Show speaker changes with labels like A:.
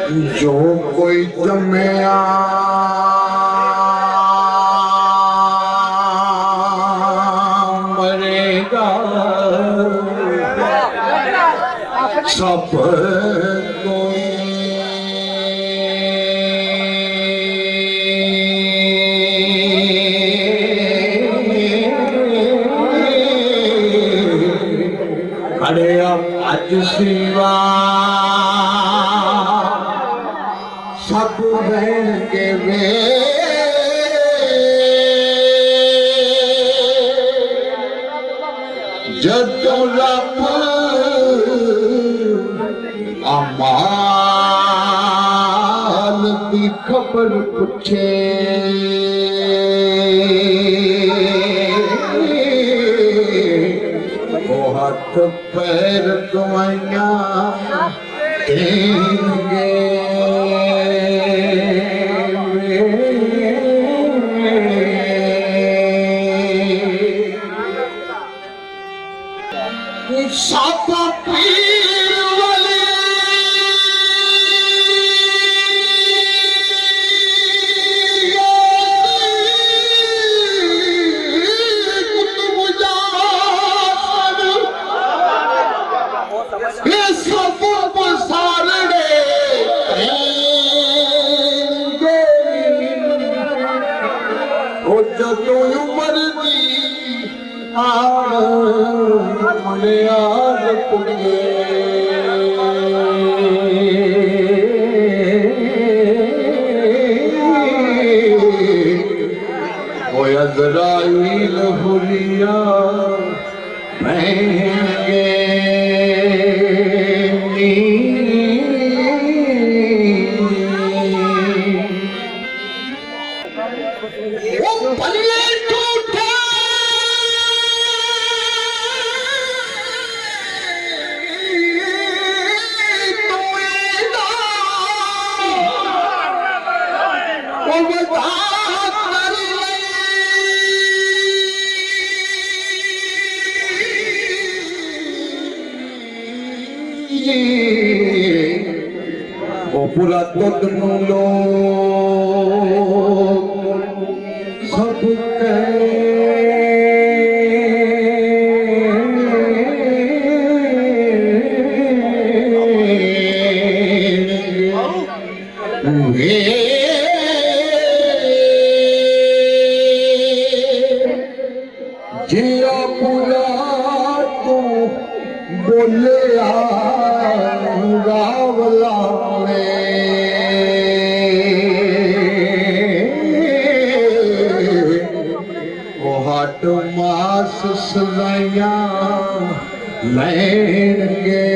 A: जो कोई जमया मरेगा, सब कोई अरे आज सिवा सब रहेंगे वे, जदों रब अमाल की खबर पूछे, वो हाथ पैर दुआइयां देंगे। सापा पीर वाले ये सब सारे वो जदों उमर दी मनियाद पुगे, वो अज़राइल हुलिया महंगे वो पूरा दुध लो सब जिया पूरा तो बोले रावला वो हाट मास सजाइयां लेंगे।